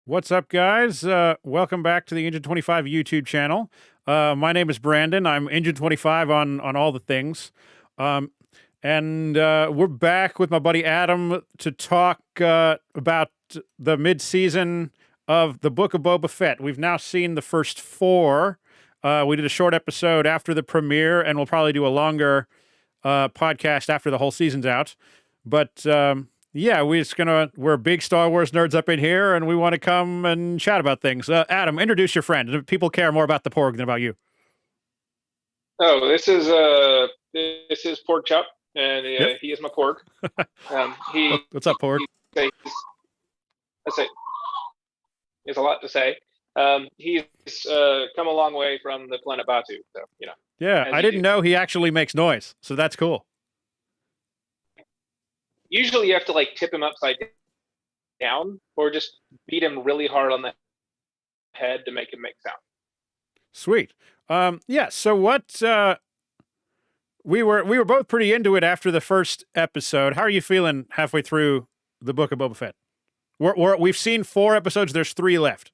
What's up, guys? Welcome back to the Engine25 YouTube channel. My name is Brandon. I'm Engine25 on all the things. Um, and we're back with my buddy Adam to talk about the mid-season of the Book of Boba Fett. We've now seen the first four. We did a short episode after the premiere, and we'll probably do a longer podcast after the whole season's out. But yeah, we're big Star Wars nerds up in here, and we want to come and chat about things. Adam, introduce your friend. People care more about the Porg than about you. Oh, this is Pork Chop, and Yep. he is my pork. He What's up, Porg? I say he has a lot to say. He's come a long way from the planet Batu, so Yeah, I didn't know he actually makes noise, so that's cool. Usually, you have to like tip him upside down, or just beat him really hard on the head to make him make sound. Sweet. Yeah. So what? We were both pretty into it after the first episode. How are you feeling halfway through the Book of Boba Fett? We've seen 4 episodes. There's 3 left.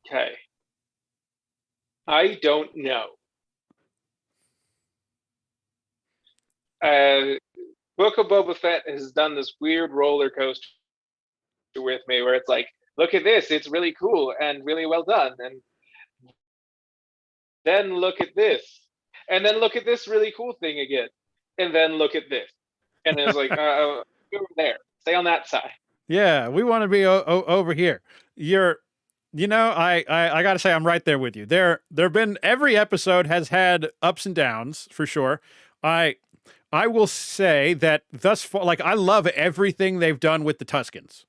Okay, I don't know. Book of Boba Fett has done this weird roller coaster with me where it's like, look at this, it's really cool and really well done. And then look at this. And then look at this really cool thing again. And then look at this. And it's like, over there. Stay on that side. Yeah, we want to be over here. I gotta say, I'm right there with you. There've been every episode has had ups and downs for sure. I will say that thus far, like, I love everything they've done with the Tuskens.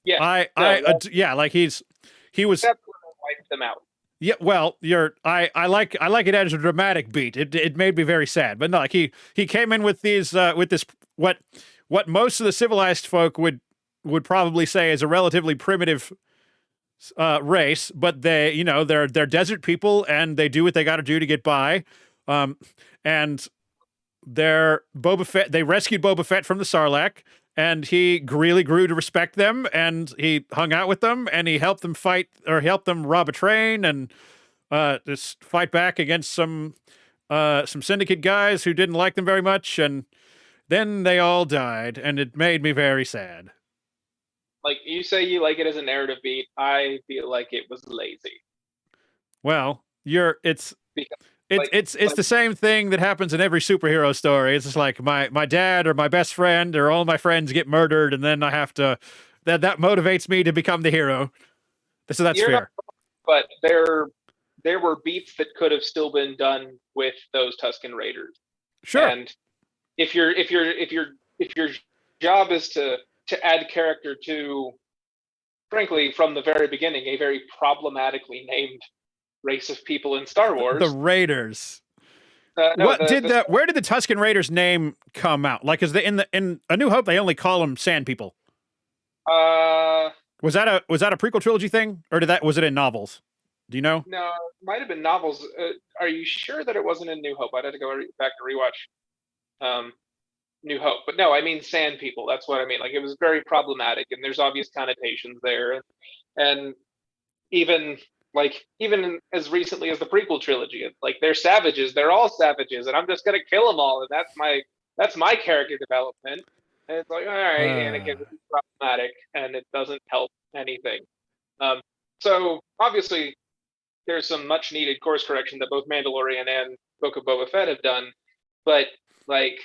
Yeah, like he was. Except when they wiped them out. Yeah, well, I like it as a dramatic beat. It made me very sad, but no, like he came in with these with this what most of the civilized folk would probably say is a relatively primitive race, but they're desert people and they do what they got to do to get by. And they're Boba Fett. They rescued Boba Fett from the Sarlacc, and he really grew to respect them, and he hung out with them, and he helped them fight, or helped them rob a train, and just fight back against some syndicate guys who didn't like them very much, and then they all died, and it made me very sad. Like, you say you like it as a narrative beat. I feel like it was lazy. Well, it's Because, the same thing that happens in every superhero story. It's just like my dad or my best friend or all my friends get murdered, and then I have to that motivates me to become the hero. So that's fair. But there were beats that could have still been done with those Tusken Raiders. Sure. And if your job is to add character to, frankly, from the very beginning, a very problematically named race of people in Star Wars, the Raiders. No, where did the Tusken Raiders name come out? Like, is in A New Hope they only call them Sand People? Was that a prequel trilogy thing, or was it in novels? Do you know? No, it might have been novels. Are you sure that it wasn't in New Hope? I'd have to go back to rewatch New Hope. But no, I mean Sand People. That's what I mean. Like, it was very problematic, and there's obvious connotations there, and even as recently as the prequel trilogy, like, they're savages. They're all savages, and I'm just gonna kill them all, and that's my character development. And it's like, all right, and it gets problematic, and it doesn't help anything. So obviously, there's some much needed course correction that both Mandalorian and Book of Boba Fett have done, but like,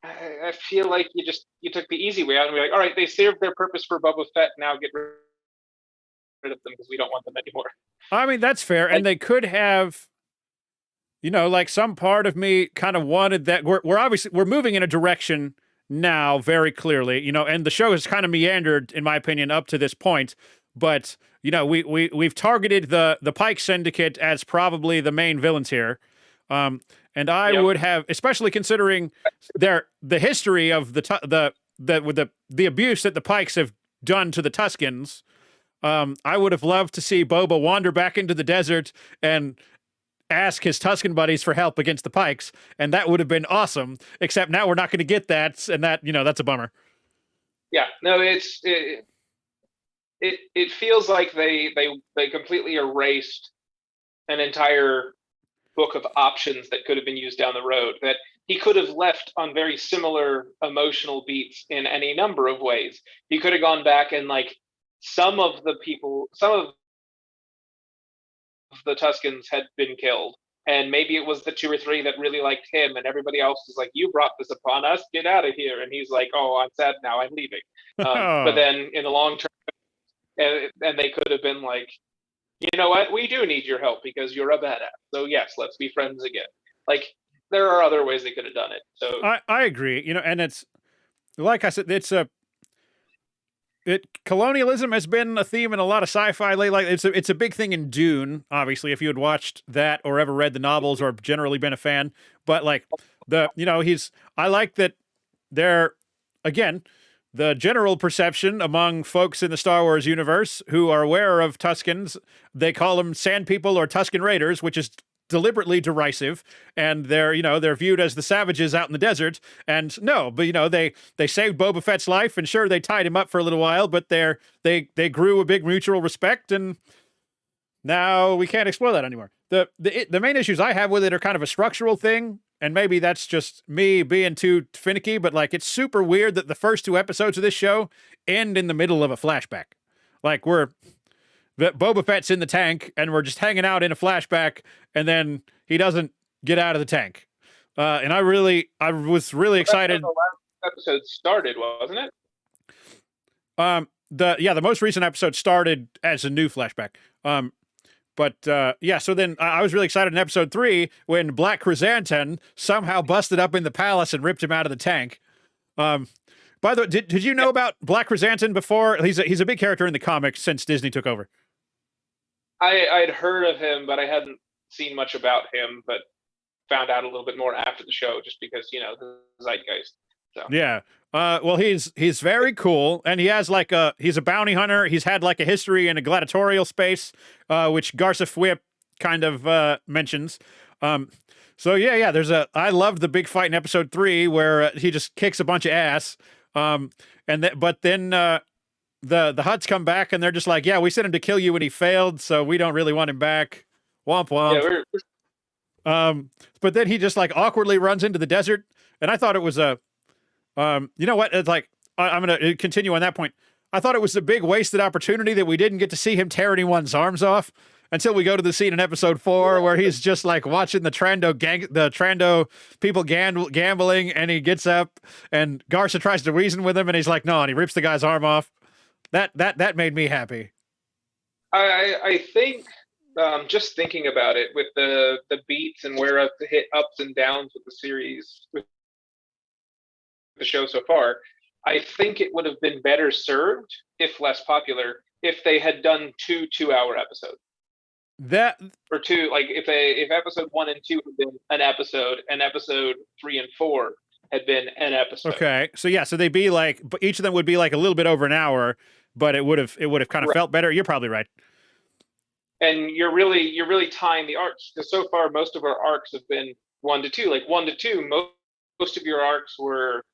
I feel like you took the easy way out and be like, all right, they served their purpose for Boba Fett. Now get rid of them because we don't want them anymore. I mean, that's fair, and they could have. Like, some part of me kind of wanted that. We're moving in a direction now, very clearly, and the show has kind of meandered, in my opinion, up to this point. But we've targeted the Pike Syndicate as probably the main villains here, and I would have, especially considering the history of the abuse that the Pikes have done to the Tuskens. I would have loved to see Boba wander back into the desert and ask his Tusken buddies for help against the Pikes, and that would have been awesome. Except now we're not going to get that, and that's a bummer. Yeah, no, it feels like they completely erased an entire book of options that could have been used down the road, that he could have left on very similar emotional beats in any number of ways. He could have gone back and like some of the Tuscans had been killed. And maybe it was the two or three that really liked him, and everybody else was like, "You brought this upon us. Get out of here." And he's like, "Oh, I'm sad now. I'm leaving." But Oh, then in the long term, and they could have been like, "You know what? We do need your help because you're a badass. So yes, let's be friends again." Like there are other ways they could have done it. So I agree. And it's like I said, colonialism has been a theme in a lot of sci-fi lately. Like it's a big thing in Dune, obviously, if you had watched that or ever read the novels or generally been a fan. But like I like that they're again the general perception among folks in the Star Wars universe who are aware of Tuscans, they call them Sand People or Tuscan Raiders, which is deliberately derisive, and they're viewed as the savages out in the desert. And no, but they saved Boba Fett's life, and sure they tied him up for a little while, but they grew a big mutual respect, and now we can't explore that anymore. The main issues I have with it are kind of a structural thing, and maybe that's just me being too finicky, but like it's super weird that the first two episodes of this show end in the middle of a flashback. Like Boba Fett's in the tank, and we're just hanging out in a flashback, and then he doesn't get out of the tank. And I was really that's how excited. the last episode started, wasn't it? The most recent episode started as a new flashback. So then I was really excited in episode 3 when Black Chrysanthemum somehow busted up in the palace and ripped him out of the tank. By the way, did you know about Black Chrysanthemum before? He's a big character in the comics since Disney took over. I'd heard of him, but I hadn't seen much about him. But found out a little bit more after the show, just because the zeitgeist. So Yeah. Well, he's very cool, and he's a bounty hunter. He's had like a history in a gladiatorial space, which Garza Fwip kind of mentions. So yeah. I loved the big fight in episode 3 where he just kicks a bunch of ass. But then the Hutts come back and they're just like, yeah, we sent him to kill you and he failed, so we don't really want him back. Womp womp. yeah, But then he just like awkwardly runs into the desert, and I thought it was you know what? It's like I'm gonna continue on that point. I thought it was a big wasted opportunity that we didn't get to see him tear anyone's arms off until we go to the scene in episode 4 where he's just like watching the Trando people gambling, and he gets up and Garza tries to reason with him, and he's like, no, and he rips the guy's arm off. That made me happy. I think just thinking about it with the beats and where I've hit ups and downs with the series, with the show so far, I think it would have been better served, if less popular, if they had done 2 2-hour episodes. That Or two, like if episode 1 and 2 had been an episode, and episode 3 and 4 had been an episode. Okay. So yeah, so they'd be like, but each of them would be like a little bit over an hour, but it would have kind of Right. felt better. You're probably right. And you're really tying the arcs, because so far most of our arcs have been 1 to 2. Like 1 to 2, most of your arcs were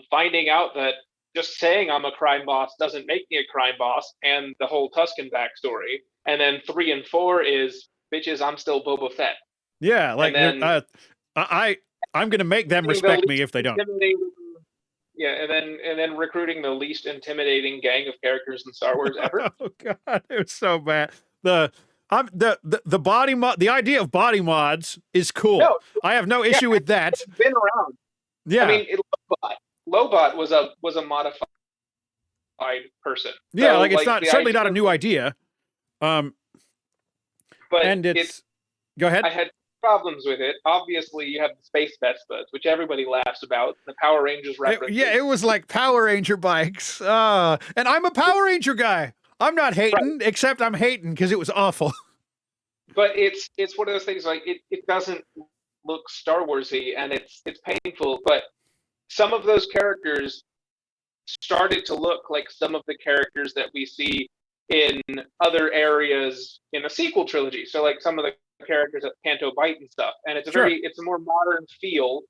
finding out that just saying I'm a crime boss doesn't make me a crime boss, and the whole Tuscan backstory. And then 3 and 4 is bitches, I'm still Boba Fett. Yeah, And like then I'm gonna make them recruiting respect the me if least they don't. intimidating- Yeah, and then recruiting the least intimidating gang of characters in Star Wars ever. Oh god, it was so bad. The body mod, the idea of body mods is cool. No, I have no yeah, issue with that. it's been around. Yeah, I mean, Lobot was a modified person. yeah, So, like it's not the certainly not a idea, new idea. but And it's go ahead. I had problems with it. Obviously, you have the space Vespas, which everybody laughs about. The Power Rangers reference. Yeah, it was like Power Ranger bikes. And I'm a Power Ranger guy. I'm not hating, except I'm hating because it was awful. But it's one of those things, like it doesn't look Star Warsy, and it's painful. But some of those characters started to look like some of the characters that we see in other areas in a sequel trilogy. So like some of the characters at Canto Bight and stuff. And it's Sure. it's a more modern feel,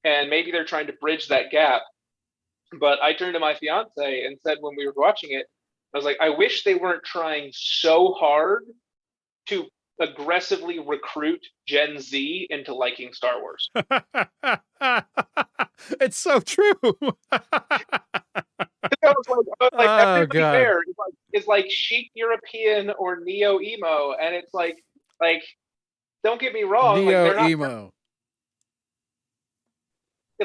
and maybe they're trying to bridge that gap. But I turned to my fiance and said when we were watching it, I was like, I wish they weren't trying so hard to aggressively recruit Gen Z into liking Star Wars. It's so true. I was like Oh everybody God. there is like chic European or neo emo, and it's like don't get me wrong, like Neo they're not emo.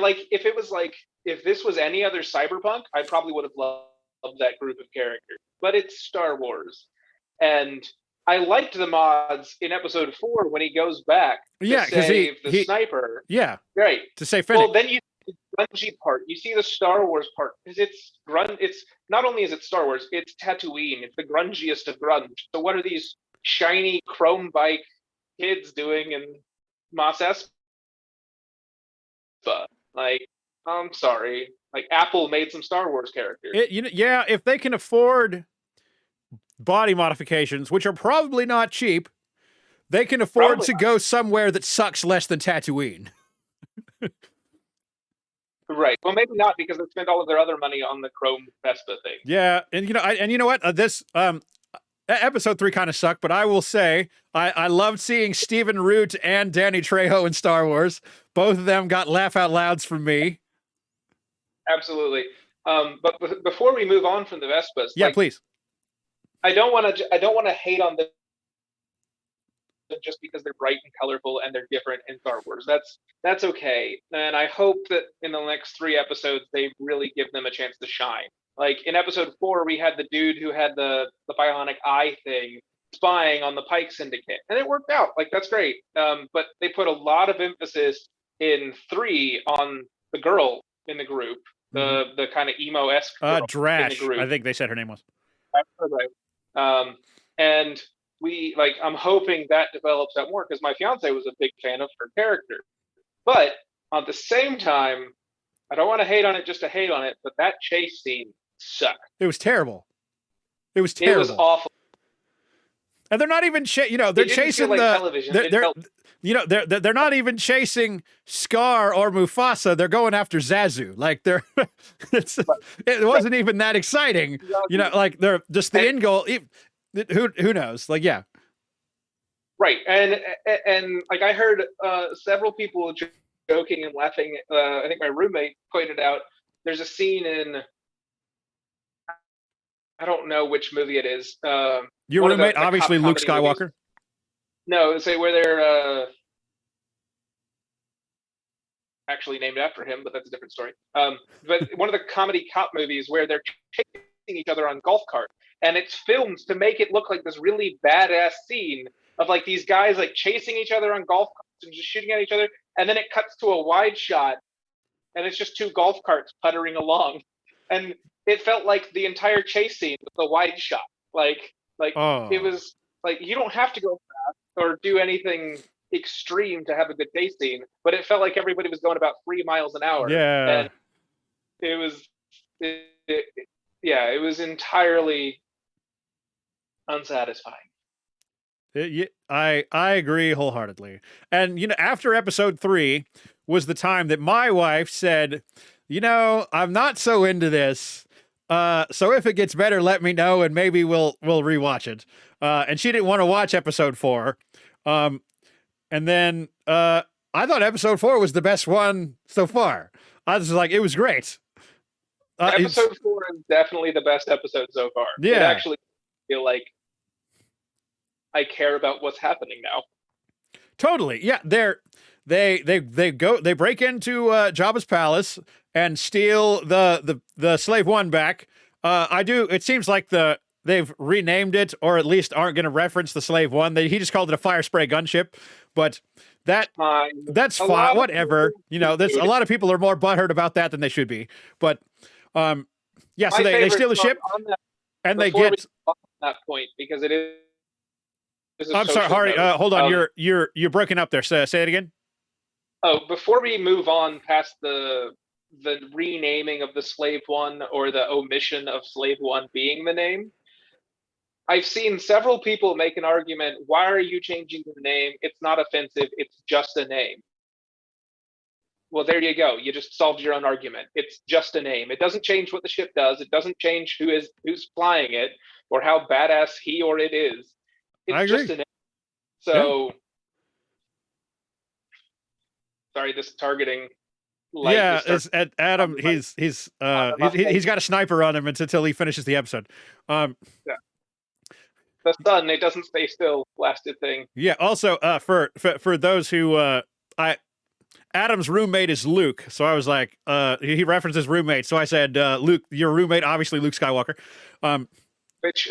like if it was like if this was any other cyberpunk, I probably would have loved that group of characters. But it's Star Wars, and I liked the mods in episode 4 when he goes back to Yeah, because save the he sniper. yeah, Right. to say Well, Fennec. then you see the grungy part. You see the Star Wars part because it's grunge. It's not only is it Star Wars, it's Tatooine. It's the grungiest of grunge. So what are these shiny chrome bike kids doing in Mos Espa? Like, I'm sorry. Like Apple made some Star Wars characters. Yeah, if they can afford body modifications, which are probably not cheap, they can afford Probably to go somewhere that sucks less than Tatooine. not. Right. Well, maybe not because they spent all of their other money on the Chrome Vespa thing. Yeah, and you know what? This episode 3 kind of sucked, but I will say I loved seeing Stephen Root and Danny Trejo in Star Wars. Both of them got laugh out louds from me. Absolutely. But before we move on from the Vespas, Yeah, please. I don't want to hate on them just because they're bright and colorful and they're different in Star Wars. That's okay. And I hope that in the next 3 episodes they really give them a chance to shine. Like in episode 4, we had the dude who had the bionic eye thing spying on the Pike Syndicate, and it worked out. Like that's great. But they put a lot of emphasis in 3 on the girl in the group, the kind of emo-esque girl in the Drash, group. I think they said her name was. And I'm hoping that develops out more because my fiance was a big fan of her character. But at the same time, I don't want to hate on it just to hate on it, but that chase scene sucked. It was terrible. It was awful. And they're not even they're chasing like the television. They're not even chasing Scar or Mufasa. They're going after Zazu. Like it wasn't even that exciting. Like they're just the end goal. Who knows? Like, yeah. Right. And like I heard several people joking and laughing. I think my roommate pointed out there's a scene in, I don't know which movie it is. Your roommate, obviously Luke Skywalker. Movies. No, say where they're actually named after him, but that's a different story. But one of the comedy cop movies where they're chasing each other on golf cart, and it's filmed to make it look like this really badass scene of like these guys like chasing each other on golf carts and just shooting at each other, and then it cuts to a wide shot, and it's just 2 golf carts puttering along, and it felt like the entire chase scene was a wide shot. It was like you don't have to go fast or do anything extreme to have a good chase scene, but it felt like everybody was going about 3 miles an hour. Yeah, and it was entirely unsatisfying. I agree wholeheartedly. And after episode 3 was the time that my wife said, I'm not so into this. So if it gets better, let me know, and maybe we'll rewatch it. And she didn't want to watch episode 4. And then I thought episode 4 was the best one so far. I was like, it was great. Episode 4 is definitely the best episode so far. Yeah. It actually feel like I care about what's happening now. Totally. Yeah, they break into Jabba's palace and steal the Slave One back. It seems like they've renamed it, or at least aren't going to reference the Slave One. He just called it a fire spray gunship, but that's fine. Whatever. There's a lot of people are more butthurt about that than they should be. But yeah, so they steal the ship, and they get that point because it is. I'm sorry, Hari. Hold on, you're breaking up there. Say it again. Oh, before we move on past the renaming of the Slave One or the omission of Slave One being the name, I've seen several people make an argument. Why are you changing the name? It's not offensive. It's just a name. Well, there you go. You just solved your own argument. It's just a name. It doesn't change what the ship does. It doesn't change who's flying it or how badass he or it is. I It's agree. just a name. So, sorry, this targeting light. Yeah, Just started Adam. on my- He's got a sniper on him until he finishes the episode. yeah. The sun. It doesn't stay still. Blasted thing. Yeah. Also, for those who Adam's roommate is Luke, so I was like, he references roommate, so I said, Luke, your roommate, obviously Luke Skywalker. Which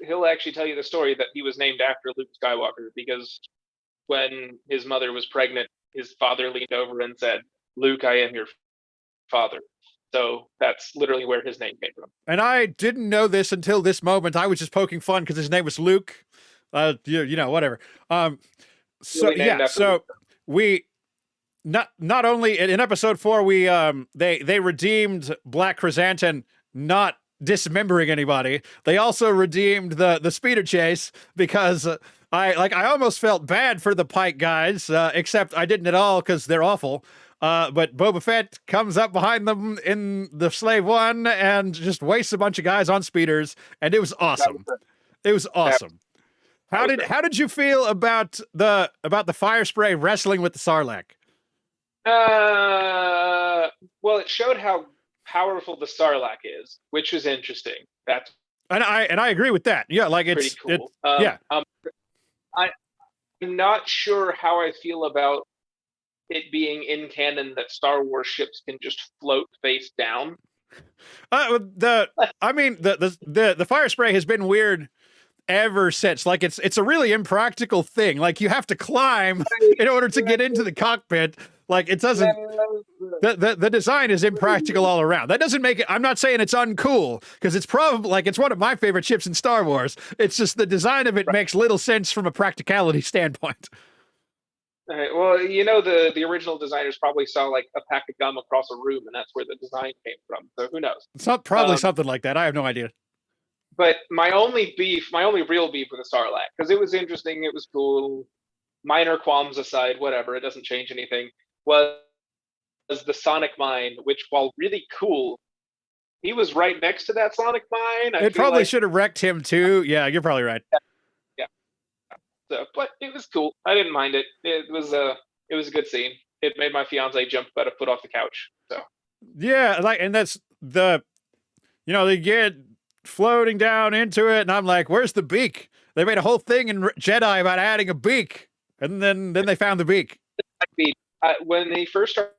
he'll actually tell you the story that he was named after Luke Skywalker because when his mother was pregnant, his father leaned over and said, "Luke, I am your father." So that's literally where his name came from. And I didn't know this until this moment. I was just poking fun because his name was Luke. You know, whatever. So Really named yeah, after so Luke. we not only in episode 4 we they redeemed Black Chrysanthemum, not dismembering anybody. They also redeemed the speeder chase because I almost felt bad for the Pike guys, except I didn't at all because they're awful. But Boba Fett comes up behind them in the Slave One and just wastes a bunch of guys on speeders, and it was awesome. It was awesome. How did you feel about the fire spray wrestling with the Sarlacc? Well, it showed how powerful the Sarlacc is, which is interesting. That's And I agree with that. Yeah, like pretty it's cool. yeah. I'm not sure how I feel about it being in canon that Star Wars ships can just float face down. The fire spray has been weird ever since. Like it's a really impractical thing. Like you have to climb in order to get into the cockpit. Like it doesn't. The design is impractical all around. That doesn't make it. I'm not saying it's uncool because it's probably like it's one of my favorite ships in Star Wars. It's just the design of it makes little sense from a practicality standpoint. All right, well, you know, the original designers probably saw like a pack of gum across a room, and that's where the design came from. So who knows? It's not probably something like that. I have no idea. But my only real beef with the Sarlacc, because it was interesting, it was cool, minor qualms aside, whatever, it doesn't change anything, was the Sonic Mine, which, while really cool, he was right next to that Sonic Mine. It probably should have wrecked him too. Yeah, you're probably right. Yeah. So, but it was cool. I didn't mind it. It was a good scene. It made my fiance jump about a foot off the couch. So yeah, and that's they get floating down into it, and I'm like, where's the beak? They made a whole thing in Jedi about adding a beak, and then they found the beak. When they first started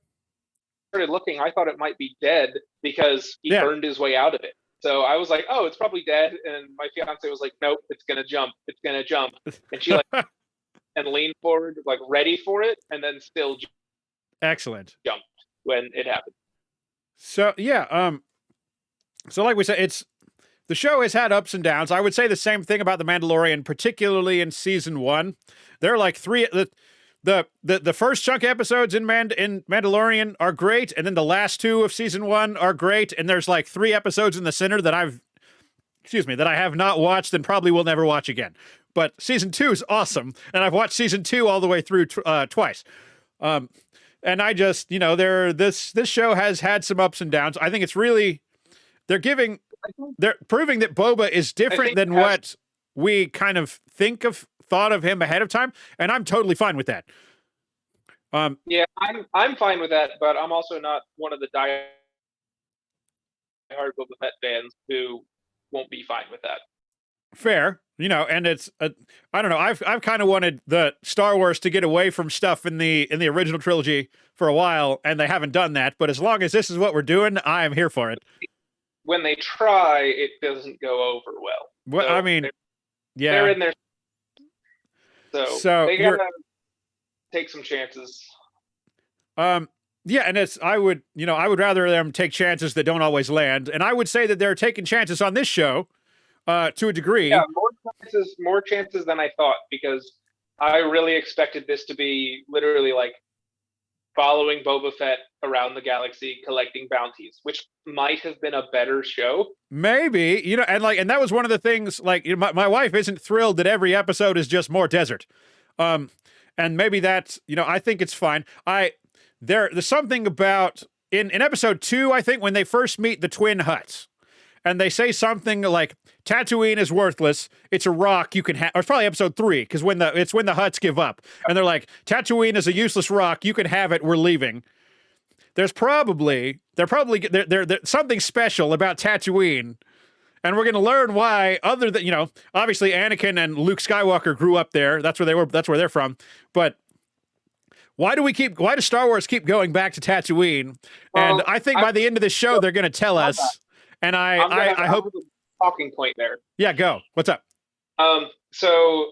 looking, I thought it might be dead because he burned his way out of it. So I was like, oh, it's probably dead. And my fiance was like, nope, it's going to jump. It's going to jump. And she and leaned forward, like ready for it. And then still excellent jumped when it happened. So, yeah. So like we said, the show has had ups and downs. I would say the same thing about The Mandalorian, particularly in season 1. There are like 3, the first chunk episodes in Mandalorian are great, and then the last 2 of season 1 are great, and there's like 3 episodes in the center that I have not watched and probably will never watch again. But season 2 is awesome, and I've watched season 2 all the way through twice. And I just, this show has had some ups and downs. I think it's really they're proving that Boba is different than what we kind of thought of him ahead of time, and I'm totally fine with that. Yeah, I'm fine with that, but I'm also not one of the diehard Boba Fett fans who won't be fine with that. Fair, and it's I don't know. I've kind of wanted the Star Wars to get away from stuff in the original trilogy for a while, and they haven't done that. But as long as this is what we're doing, I am here for it. When they try, it doesn't go over well. Well, so I mean, they're in there. So they gotta take some chances. Yeah, and I would rather them take chances that don't always land, and I would say that they're taking chances on this show, to a degree. Yeah, more chances than I thought, because I really expected this to be literally like following Boba Fett around the galaxy collecting bounties, which might have been a better show. Maybe, and that was one of the things, like, my wife isn't thrilled that every episode is just more desert. And maybe that's, I think it's fine. there's something about in episode 2, I think, when they first meet the twin Hutts, and they say something like Tatooine is worthless. It's a rock you can have. Or it's probably episode 3, because when the Hutts give up, and they're like, Tatooine is a useless rock. You can have it. We're leaving. There's probably something special about Tatooine, and we're going to learn why. Other than, obviously Anakin and Luke Skywalker grew up there. That's where they were. That's where they're from. But why does Star Wars keep going back to Tatooine? And I think by the end of this show, they're going to tell us. And I hope a talking point there. Yeah, go. What's up? So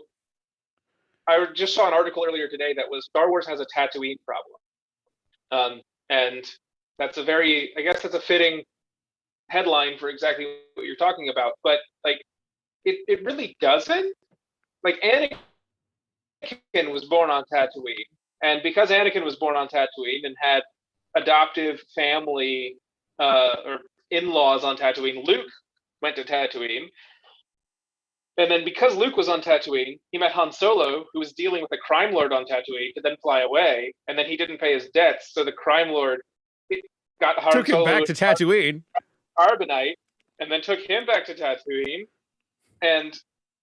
I just saw an article earlier today that was Star Wars has a Tatooine problem. And that's I guess that's a fitting headline for exactly what you're talking about. But like, it really doesn't. Like, Anakin was born on Tatooine, and because Anakin was born on Tatooine and had adoptive family or in-laws on Tatooine, Luke went to Tatooine. And then because Luke was on Tatooine, he met Han Solo, who was dealing with a crime lord on Tatooine, to then fly away, and then he didn't pay his debts, so the crime lord got Han Took him back to Tatooine. Carbonite, and then took him back to Tatooine. And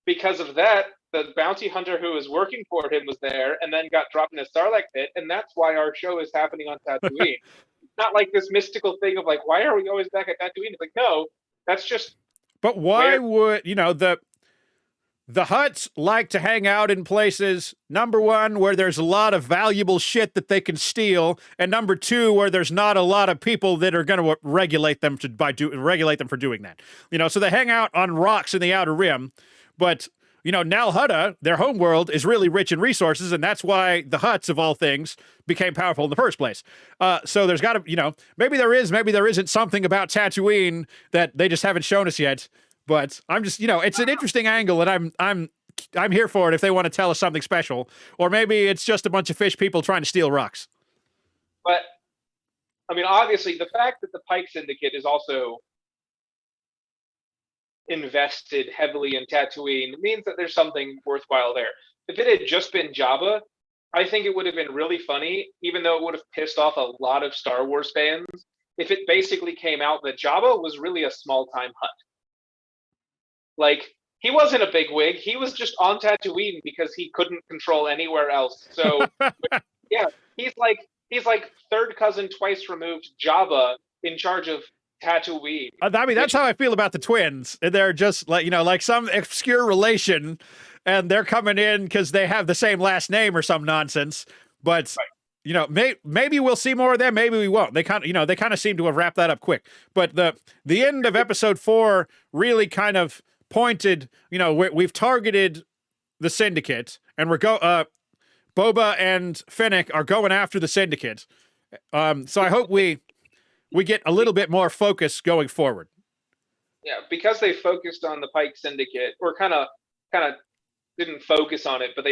because of that, the bounty hunter who was working for him was there, and then got dropped in a Sarlacc pit, and that's why our show is happening on Tatooine. It's not like this mystical thing of like, why are we always back at Tatooine? It's like, no, that's just... But why would, the Hutts like to hang out in places, number 1, where there's a lot of valuable shit that they can steal, and number 2, where there's not a lot of people that are going to regulate them for doing that. So they hang out on rocks in the Outer Rim, but Nal Hutta, their homeworld, is really rich in resources, and that's why the Hutts, of all things, became powerful in the first place. So there's got to, maybe there is, maybe there isn't something about Tatooine that they just haven't shown us yet. But I'm just, it's an interesting angle, and I'm here for it if they want to tell us something special, or maybe it's just a bunch of fish people trying to steal rocks. But I mean, obviously, the fact that the Pike Syndicate is also invested heavily in Tatooine means that there's something worthwhile there. If it had just been Jabba, I think it would have been really funny, even though it would have pissed off a lot of Star Wars fans, if it basically came out that Jabba was really a small-time Hutt. Like, he wasn't a bigwig. He was just on Tatooine because he couldn't control anywhere else. So, yeah, he's like third cousin twice removed Jabba in charge of Tatooine. I mean, that's how I feel about the twins. They're just like some obscure relation, and they're coming in because they have the same last name or some nonsense. But maybe we'll see more of them. Maybe we won't. They kind of seem to have wrapped that up quick. But the end of episode 4 really kind of pointed. We've targeted the Syndicate, and Boba and Fennec are going after the Syndicate. So I hope we get a little bit more focus going forward. Yeah, because they focused on the Pike Syndicate, or kind of didn't focus on it, but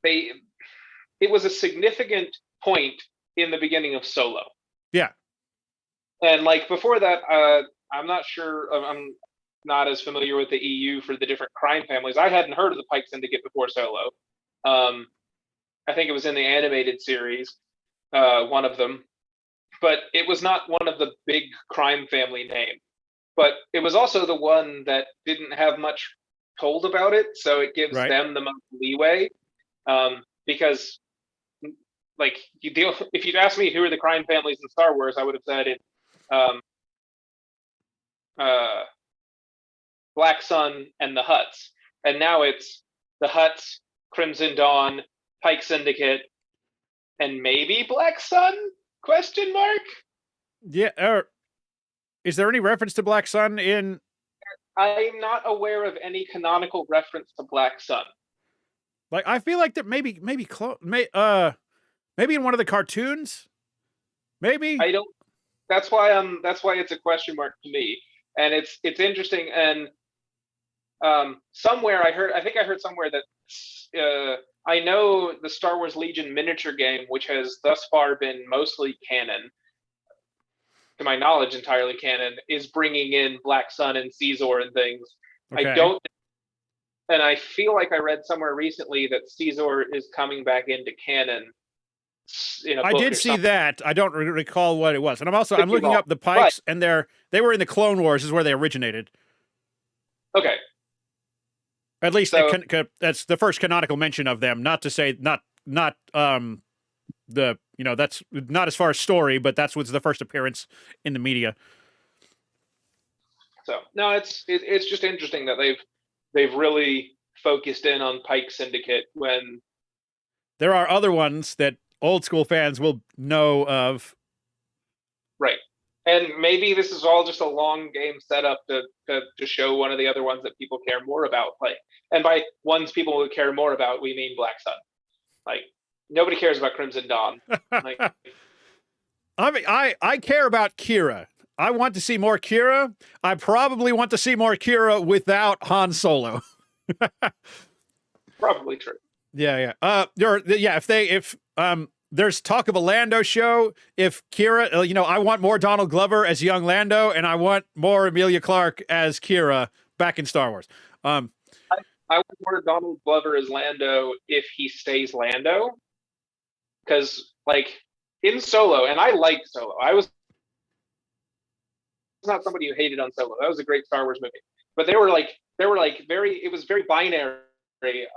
it was a significant point in the beginning of Solo. Yeah. And like before that, I'm not sure, I'm not as familiar with the EU for the different crime families. I hadn't heard of the Pike Syndicate before Solo. I think it was in the animated series, one of them, but it was not one of the big crime family names. But it was also the one that didn't have much told about it, so it gives them the most leeway. Because, like, if you'd asked me who are the crime families in Star Wars, I would have said it. Black Sun and the Hutts, and now it's the Hutts, Crimson Dawn, Pike Syndicate, and maybe Black Sun? Question mark. Yeah. Is there any reference to Black Sun in? I'm not aware of any canonical reference to Black Sun. Like, I feel like that maybe in one of the cartoons. Maybe I don't. That's why it's a question mark to me, and it's interesting. And somewhere I think I heard somewhere that I know the Star Wars Legion miniature game, which has thus far been mostly canon, to my knowledge entirely canon, is bringing in Black Sun and Caesar and things. Okay. and I feel like I read somewhere recently that Caesar is coming back into canon in a I book did or see something. that. I don't recall what it was, and Could I'm be looking wrong, up the but Pikes, and they were in the Clone Wars, is where they originated. okay. At least So that's the first canonical mention of them. Not to say not the that's not as far as story, but that's what's the first appearance in the media. so no, it's just interesting that they've really focused in on Pike Syndicate when There are other ones that old school fans will know of. right. And maybe this is all just a long game setup to show one of the other ones that people care more about. Like, and by ones people would care more about, we mean Black Sun. Like, nobody cares about Crimson Dawn. Like, I mean, I care about Kira. I want to see more Kira. I probably want to see more Kira without Han Solo. probably true. Yeah. If there's talk of a Lando show, if Kira, I want more Donald Glover as young Lando, and I want more Emilia Clarke as Kira back in Star Wars. I want more Donald Glover as Lando if he stays Lando, because like in Solo, and I liked Solo. I was not somebody who hated on Solo. That was a great Star Wars movie, but they were like very. It was very binary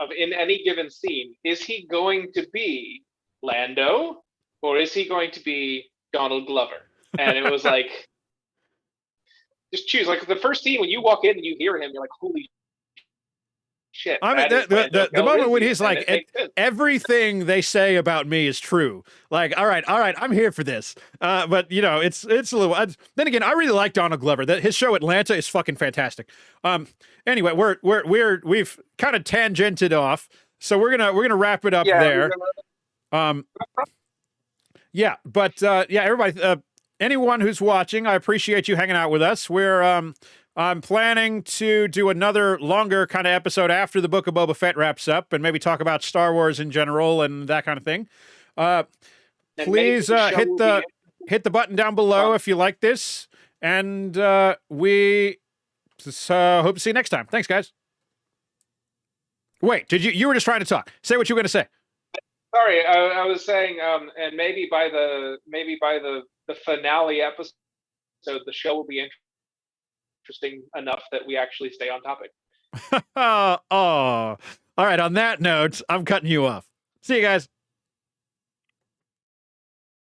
of in any given scene. Is he going to be Lando or is he going to be Donald Glover? And it was like just choose. Like the first scene when you walk in and you hear him, you're like, holy shit, I mean, that is Lando the moment when Calrissian. he's like, everything they say about me is true. Like, all right, I'm here for this. But it's a little. Then again, I really like Donald Glover. That his show Atlanta is fucking fantastic. Anyway, we've kind of tangented off, so we're gonna wrap it up there. Yeah, but everybody, anyone who's watching, I appreciate you hanging out with us. I'm planning to do another longer kind of episode after the Book of Boba Fett wraps up, and maybe talk about Star Wars in general and that kind of thing. Please hit the button down below if you like this, and we hope to see you next time. Thanks, guys. Wait, you were just trying to talk? Say what you were going to say. Sorry, I was saying, and maybe by the finale episode, the show will be interesting enough that we actually stay on topic. Oh, all right. On that note, I'm cutting you off. See you guys.